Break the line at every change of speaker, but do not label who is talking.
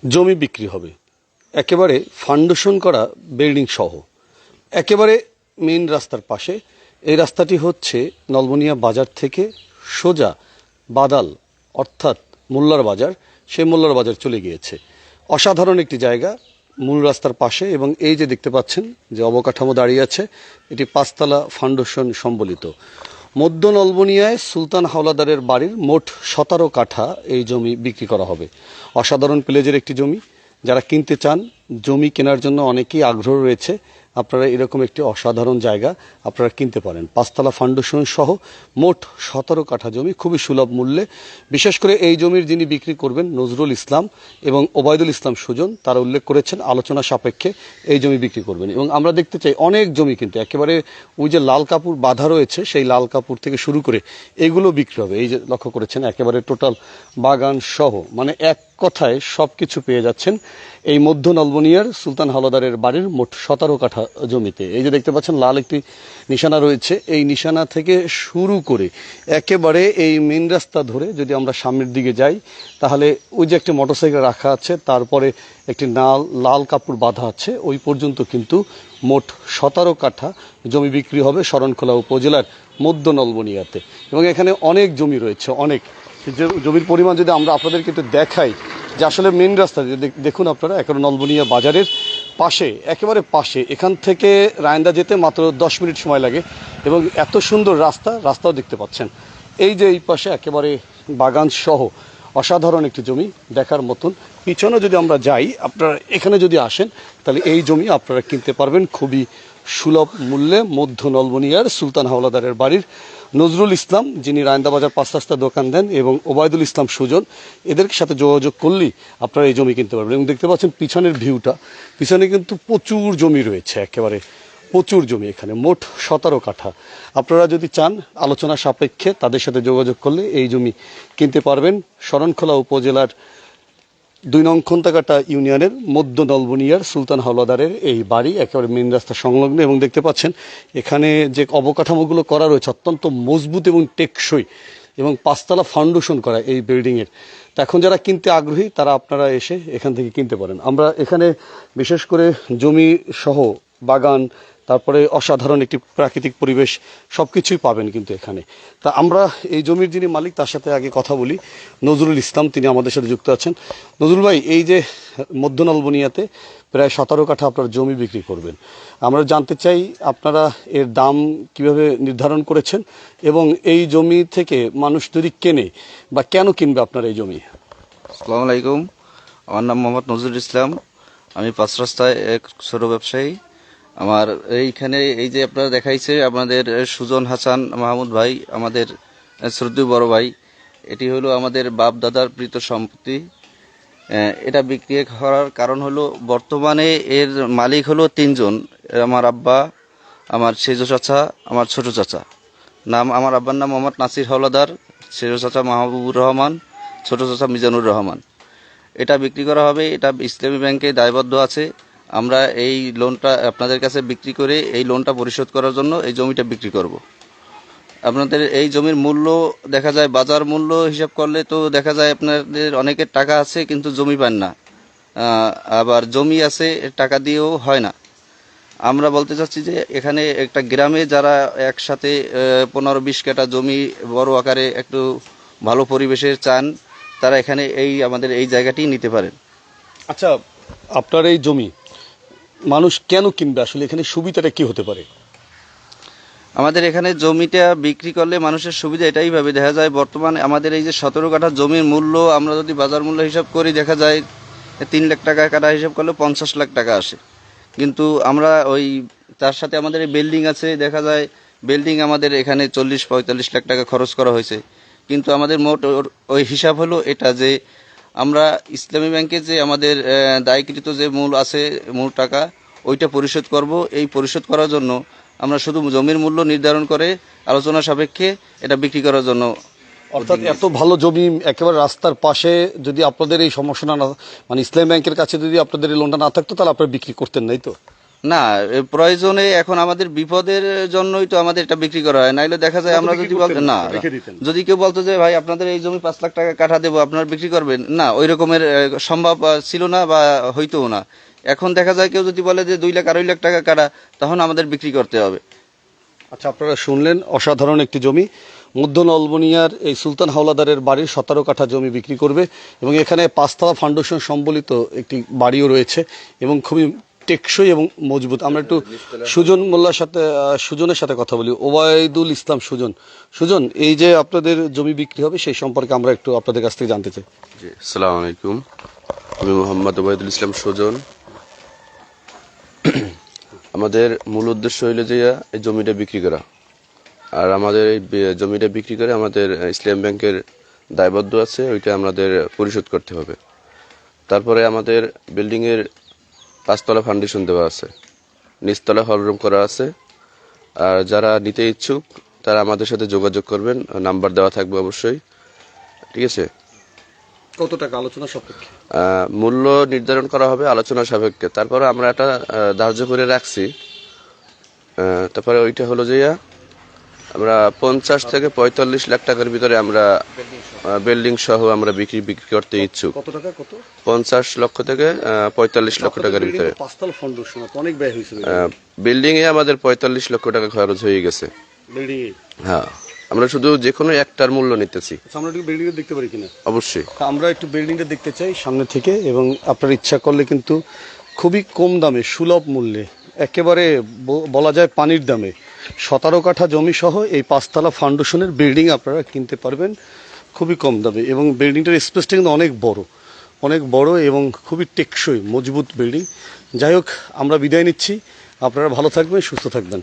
জমি বিক্রি হবে একেবারে ফাউন্ডেশন করা বিল্ডিং সহ, একেবারে মেইন রাস্তার পাশে। এই রাস্তাটি হচ্ছে নলবনিয়া বাজার থেকে সোজা বাদাল অর্থাৎ মোল্লার বাজার, সেই মোল্লার বাজার চলে গিয়েছে। অসাধারণ একটি জায়গা মূল রাস্তার পাশে, এবং এই যে দেখতে পাচ্ছেন যে অবকাঠামো দাঁড়িয়ে আছে, এটি 5 তলা ফাউন্ডেশন সম্বলিত। মধ্য নলবনিয়ায় সুলতান হাওলাদারের বাড়ির মোট 17 কাঠা এই জমি বিক্রি করা হবে। অসাধারণ প্লেজের একটি জমি। যারা কিনতে চান, জমি কেনার জন্য অনেকেই আগ্রহ রয়েছে, আপনারা এরকম একটি অসাধারণ জায়গা আপনারা কিনতে পারেন। 5 তলা ফাউন্ডেশন সহ মোট 17 কাঠা জমি খুবই সুলভ মূল্যে। বিশেষ করে এই জমির যিনি বিক্রি করবেন নজরুল ইসলাম এবং ওবায়দুল ইসলাম সুজন, তারা উল্লেখ করেছেন আলোচনা সাপেক্ষে এই জমি বিক্রি করবেন। এবং আমরা দেখতে চাই অনেক জমি কিন্তু একেবারে ওই যে লাল কাপড় বাঁধা রয়েছে, সেই লাল কাপড় থেকে শুরু করে এগুলো বিক্রি হবে। এই যে লক্ষ্য করেছেন একেবারে টোটাল বাগান সহ, মানে এক কথায় সব কিছু পেয়ে যাচ্ছেন এই মধ্য নলবনিয়ার সুলতান হাওলাদারের বাড়ির মোট 17 কাঠা জমিতে। এই যে দেখতে পাচ্ছেন লাল একটি নিশানা রয়েছে, এই নিশানা থেকে শুরু করে একেবারে এই মেন রাস্তা ধরে যদি আমরা সামনের দিকে যাই, তাহলে ওই যে একটি মোটরসাইকেল রাখা আছে, তারপরে একটি লাল কাপড় বাঁধা আছে, ওই পর্যন্ত কিন্তু মোট 17 কাঠা জমি বিক্রি হবে শরণখোলা উপজেলার মধ্য নলবনিয়াতে। এবং এখানে অনেক জমি রয়েছে, অনেক জমির পরিমাণ যদি আমরা আপনাদেরকে একটু দেখাই, যে আসলে মেন রাস্তা দেখুন আপনারা, একেবারে নলবনিয়া বাজারের পাশে, একেবারে পাশে। এখান থেকে রায়ন্দা যেতে মাত্র 10 মিনিট সময় লাগে, এবং এত সুন্দর রাস্তাও দেখতে পাচ্ছেন। এই যে এই পাশে একেবারে বাগান সহ অসাধারণ একটি জমি দেখার মতন। পিছনে যদি আমরা যাই, আপনারা এখানে যদি আসেন, তাহলে এই জমি আপনারা কিনতে পারবেন খুবই সুলভ মূল্যে মধ্য নলবনিয়ার সুলতান হাওলাদারের বাড়ির নজরুল ইসলাম, যিনি রায়ন্দা বাজার 5 রাস্তায় দোকান দেন, এবং ওবায়দুল ইসলাম সুজন, এদের সাথে যোগাযোগ করলেই আপনারা এই জমি কিনতে পারবেন। এবং দেখতে পাচ্ছেন পিছনের ভিউটা, পিছনে কিন্তু প্রচুর জমি রয়েছে, একেবারে প্রচুর জমি। এখানে মোট 17 কাঠা। আপনারা যদি চান আলোচনা সাপেক্ষে তাদের সাথে যোগাযোগ করলে এই জমি কিনতে পারবেন। শরণখোলা উপজেলার 2 নং খন্তাকাটা ইউনিয়নের মধ্য নলবনিয়ার সুলতান হাওলাদারের এই বাড়ি, একেবারে মেন রাস্তা সংলগ্ন। এবং দেখতে পাচ্ছেন এখানে যে অবকাঠামোগুলো করা রয়েছে অত্যন্ত মজবুত এবং টেকসই, এবং 5 তলা ফাউন্ডেশন করা এই বিল্ডিংয়ের। তো এখন যারা কিনতে আগ্রহী তারা আপনারা এসে এখান থেকে কিনতে পারেন। আমরা এখানে বিশেষ করে জমি সহ বাগান, তারপরে অসাধারণ একটি প্রাকৃতিক পরিবেশ, সব কিছুই পাবেন কিন্তু এখানে। তা আমরা এই জমির যিনি মালিক তার সাথে আগে কথা বলি। নজরুল ইসলাম, তিনি আমাদের সাথে যুক্ত আছেন। নজরুল ভাই, এই যে মধ্য নলবনিয়াতে প্রায় 17 কাঠা আপনার জমি বিক্রি করবেন, আমরা জানতে চাই আপনারা এর দাম কিভাবে নির্ধারণ করেছেন, এবং এই জমি থেকে মানুষ যদি কেনে বা কেন কিনবে আপনার এই জমি?
আসসালামু আলাইকুম, আমার নাম মোহাম্মদ নজরুল ইসলাম। আমি 5 রাস্তায় এক ছোট ব্যবসায়ী। আমার এইখানে এই যে আপনারা দেখাইছে আমাদের সুজন হাসান মাহমুদ ভাই, আমাদের শ্রদ্ধেয় বড় ভাই, এটি হলো আমাদের বাপ দাদার প্রীত সম্পত্তি। এটা বিক্রি করার কারণ হলো বর্তমানে এর মালিক হলো 3 জন। আমার আব্বা, আমার সেজ চাচা, আমার ছোট চাচা। আমার আব্বার নাম মোহাম্মদ নাসির হাওলাদার, সেজ চাচা মাহবুবুর রহমান, ছোট চাচা মিজানুর রহমান। এটা বিক্রি করা হবে, এটা ইসলামী ব্যাংকে দায়বদ্ধ আছে। আমরা এই লোনটা আপনাদের কাছে বিক্রি করে এই লোনটা পরিশোধ করার জন্য এই জমিটা বিক্রি করব। আপনাদের এই জমির মূল্য দেখা যায়, বাজার মূল্য হিসাব করলে তো দেখা যায় আপনাদের অনেকের টাকা আছে কিন্তু জমি পান না, আবার জমি আছে টাকা দিয়েও হয় না। আমরা বলতে চাচ্ছি যে এখানে একটা গ্রামে যারা একসাথে 15-20 কাঠা জমি বড় আকারে একটু ভালো পরিবেশের চান, তারা এখানে আমাদের এই জায়গাটি নিতে পারেন।
আচ্ছা, আপনার এই জমি মানুষ কেন কিনবে, আসলে এখানে সুবিধাটা কি হতে পারে?
আমাদের এখানে জমিটা বিক্রি করলে মানুষের সুবিধা এটাই ভাবে, দেখা যায় বর্তমানে আমাদের এই যে 17 কাঠা জমির মূল্য আমরা যদি বাজার মূল্য হিসাব করি, দেখা যায় 3 লাখ টাকা কাঠা হিসাব করলে 50 লাখ টাকা আসে। কিন্তু আমরা তার সাথে আমাদের এই বিল্ডিং আছে, দেখা যায় বিল্ডিং আমাদের এখানে 40-45 লাখ টাকা খরচ করা হয়েছে। কিন্তু আমাদের মোট ওই হিসাব হলো এটা, যে আমরা ইসলামী ব্যাংকে যে আমাদের দায়কৃত যে মূল আছে, মূল টাকা ওইটা পরিশোধ করব। এই পরিশোধ করার জন্য আমরা শুধু জমির মূল্য নির্ধারণ করে আলোচনা সাপেক্ষে এটা বিক্রি করার জন্য।
অর্থাৎ এত ভালো জমি একেবারে রাস্তার পাশে, যদি আপনাদের এই সমস্যাটা না, মানে ইসলামী ব্যাংকের কাছে যদি আপনাদের এই লোনটা না থাকতো, তাহলে আপনারা বিক্রি করতেন নাই তো?
না এ প্রয়োজনে এখন আমাদের বিপদের জন্যই তো আমাদের এটা বিক্রি করা হয়, নাইলে দেখা যায় আমরা যদি বলতে না, যদি কেউ বলতো যে ভাই আপনাদের এই জমি 5 লাখ টাকা কাঠা দেবো আপনারা বিক্রি করবেন, না ওই রকমের সম্ভব ছিল না বা হইতোও না। এখন দেখা যায় কেউ যদি বলে যে 2 লাখ 2.5 লাখ টাকা কাঠা, তখন আমাদের বিক্রি করতে হবে।
আচ্ছা, আপনারা শুনলেন অসাধারণ একটি জমি। মধ্য নলবনিয়ার এই সুলতান হাওলাদারের বাড়ির 17 কাঠা জমি বিক্রি করবে এবং এখানে 5তলা ফাউন্ডেশন সম্বলিত একটি বাড়িও রয়েছে এবং খুবই টেকসই এবং মজবুত। আমরা একটু সুজন মোল্লার সাথে সুজনের সাথে কথা বলি। ওবায়দুল ইসলাম সুজন, এই যে আপনাদের জমি বিক্রি হবে সেই সম্পর্কে আমরা একটু আপনাদের কাছ থেকে জানতে চাই।
জি, আসসালামু আলাইকুম। আমি মোহাম্মদ ওবায়দুল ইসলাম সুজন। আমাদের মূল উদ্দেশ্য হইলো যে এই জমিটা বিক্রি করা, আর আমাদের এই জমিটা বিক্রি করে আমাদের ইসলাম ব্যাংকের দায়বদ্ধ আছে, ওইটা আমাদের পরিশোধ করতে হবে। তারপরে আমাদের বিল্ডিংয়ের 5তলা ফাউন্ডেশন দেওয়া আছে, নিচতলা হলরুম করা আছে। আর যারা নিতে ইচ্ছুক তারা আমাদের সাথে যোগাযোগ করবেন, নাম্বার দেওয়া থাকবে অবশ্যই, ঠিক আছে।
কত টাকা আলোচনা সাপেক্ষে?
মূল্য নির্ধারণ করা হবে আলোচনা সাপেক্ষে, তারপরে আমরা একটা ধার্য করে রাখছি। তারপরে ওইটা হলো যে আমরা 50 থেকে 45 লাখ টাকার ভিতরে আমরা বিল্ডিং সহ আমরা বিক্রি করতে ইচ্ছুক।
কত টাকা? কত?
50 লক্ষ থেকে 45 লক্ষ টাকার ভিতরে।
5তলা ফাউন্ডেশন অনেক ব্যয় হয়েছে
বিল্ডিং এ আমাদের 45 লক্ষ টাকা খরচ হয়ে গেছে।
বিল্ডিং এ?
হ্যাঁ, আমরা শুধু যে কোনো একটার মূল্য নিতেছি।
আমরা একটু বিল্ডিং দেখতে পারি কিনা?
অবশ্যই
আমরা একটু বিল্ডিংটা দেখতে চাই সামনে থেকে, এবং আপনার ইচ্ছা করলে কিন্তু খুবই কম দামে সুলভ মূল্যে একেবারে বলা যায় পানির দামে 17 কাঠা জমি সহ এই 5তলা ফাউন্ডেশনের বিল্ডিং আপনারা কিনতে পারবেন খুবই কম দামে। এবং বিল্ডিংটার স্পেসটা কিন্তু অনেক বড় এবং খুবই টেকসই মজবুত বিল্ডিং। যাই হোক, আমরা বিদায় নিচ্ছি। আপনারা ভালো থাকবেন, সুস্থ থাকবেন।